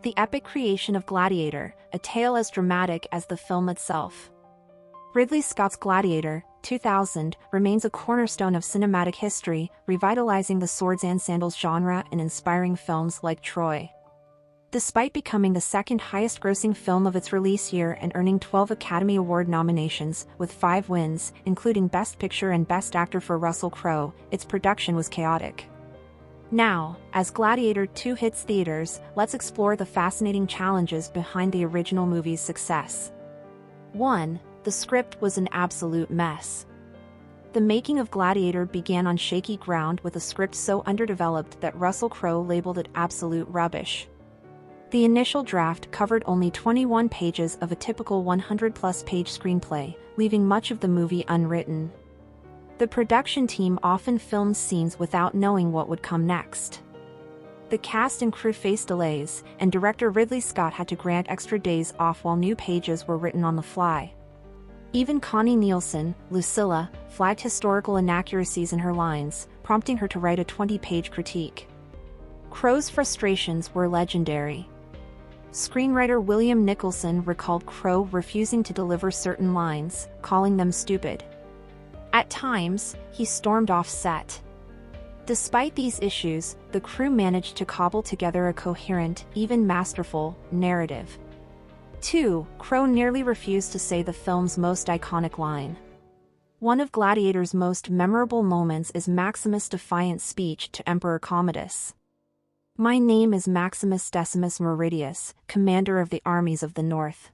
The epic creation of Gladiator, a tale as dramatic as the film itself. Ridley Scott's Gladiator, 2000, remains a cornerstone of cinematic history, revitalizing the swords and sandals genre and inspiring films like Troy. Despite becoming the second highest-grossing film of its release year and earning 12 Academy Award nominations, with 5 wins, including Best Picture and Best Actor for Russell Crowe, its production was chaotic. Now, as Gladiator 2 hits theaters, let's explore the fascinating challenges behind the original movie's success. 1. The script was an absolute mess. The making of Gladiator began on shaky ground with a script so underdeveloped that Russell Crowe labeled it absolute rubbish. The initial draft covered only 21 pages of a typical 100-plus page screenplay, leaving much of the movie unwritten. The production team often filmed scenes without knowing what would come next. The cast and crew faced delays, and director Ridley Scott had to grant extra days off while new pages were written on the fly. Even Connie Nielsen, Lucilla, flagged historical inaccuracies in her lines, prompting her to write a 20-page critique. Crowe's frustrations were legendary. Screenwriter William Nicholson recalled Crowe refusing to deliver certain lines, calling them stupid. At times, he stormed off set. Despite these issues, the crew managed to cobble together a coherent, even masterful, narrative. 2. Crowe nearly refused to say the film's most iconic line. One of Gladiator's most memorable moments is Maximus' defiant speech to Emperor Commodus. "My name is Maximus Decimus Meridius, commander of the armies of the north.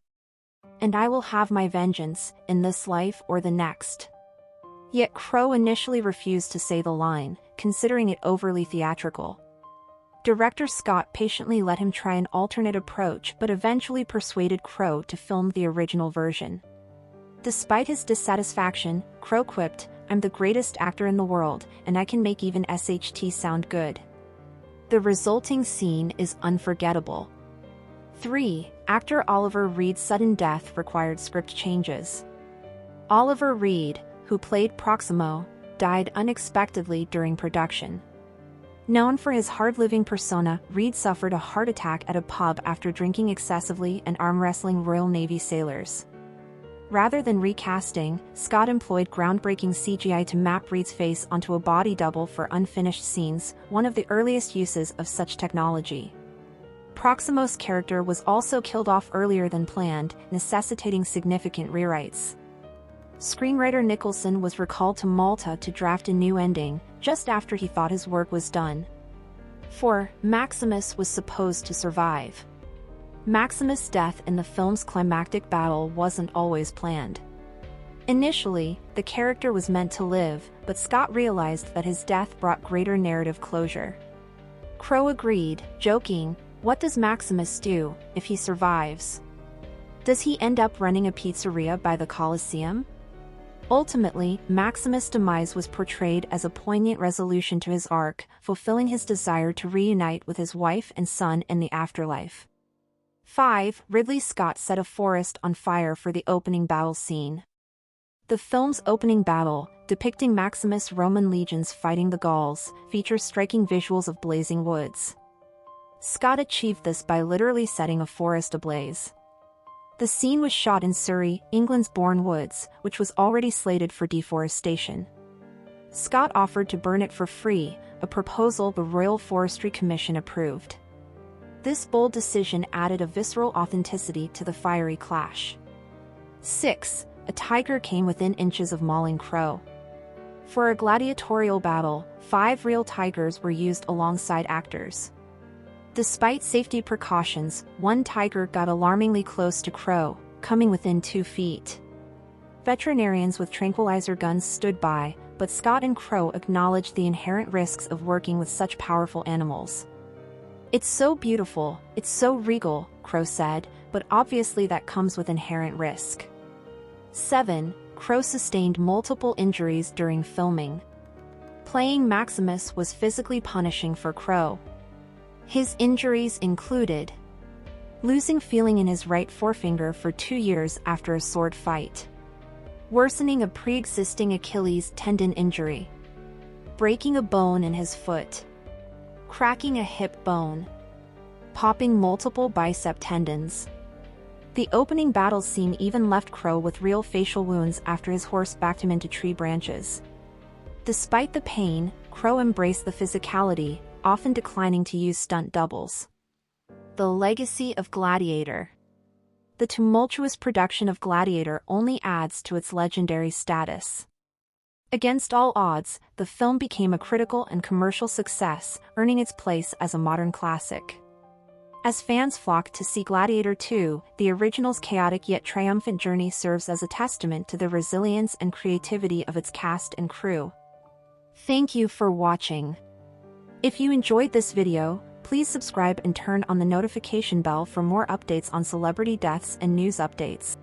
And I will have my vengeance, in this life or the next." Yet Crowe initially refused to say the line, considering it overly theatrical. Director Scott patiently let him try an alternate approach but eventually persuaded Crowe to film the original version. Despite his dissatisfaction, Crowe quipped, "I'm the greatest actor in the world, and I can make even SHT sound good." The resulting scene is unforgettable. 3. Actor Oliver Reed's sudden death required script changes. Oliver Reed, who played Proximo, died unexpectedly during production. Known for his hard-living persona, Reed suffered a heart attack at a pub after drinking excessively and arm-wrestling Royal Navy sailors. Rather than recasting, Scott employed groundbreaking CGI to map Reed's face onto a body double for unfinished scenes, one of the earliest uses of such technology. Proximo's character was also killed off earlier than planned, necessitating significant rewrites. Screenwriter Nicholson was recalled to Malta to draft a new ending, just after he thought his work was done. 4. Maximus was supposed to survive. Maximus' death in the film's climactic battle wasn't always planned. Initially, the character was meant to live, but Scott realized that his death brought greater narrative closure. Crowe agreed, joking, "What does Maximus do, if he survives? Does he end up running a pizzeria by the Colosseum?" Ultimately, Maximus' demise was portrayed as a poignant resolution to his arc, fulfilling his desire to reunite with his wife and son in the afterlife. 5. Ridley Scott set a forest on fire for the opening battle scene. The film's opening battle, depicting Maximus' Roman legions fighting the Gauls, features striking visuals of blazing woods. Scott achieved this by literally setting a forest ablaze. The scene was shot in Surrey, England's Bourne Woods, which was already slated for deforestation. Scott offered to burn it for free, a proposal the Royal Forestry Commission approved. This bold decision added a visceral authenticity to the fiery clash. 6. A tiger came within inches of mauling Crowe. For a gladiatorial battle, 5 real tigers were used alongside actors. Despite safety precautions, one tiger got alarmingly close to Crowe, coming within 2 feet. Veterinarians with tranquilizer guns stood by, but Scott and Crowe acknowledged the inherent risks of working with such powerful animals. "It's so beautiful, it's so regal," Crowe said, "but obviously that comes with inherent risk." 7. Crowe sustained multiple injuries during filming. Playing Maximus was physically punishing for Crowe. His injuries included losing feeling in his right forefinger for 2 years after a sword fight, worsening a pre-existing Achilles tendon injury, breaking a bone in his foot, cracking a hip bone, popping multiple bicep tendons. The opening battle scene even left Crowe with real facial wounds after his horse backed him into tree branches. Despite the pain, Crowe embraced the physicality, often declining to use stunt doubles. The legacy of Gladiator. The tumultuous production of Gladiator only adds to its legendary status. Against all odds, the film became a critical and commercial success, earning its place as a modern classic. As fans flocked to see Gladiator 2, the original's chaotic yet triumphant journey serves as a testament to the resilience and creativity of its cast and crew. Thank you for watching. If you enjoyed this video, please subscribe and turn on the notification bell for more updates on celebrity deaths and news updates.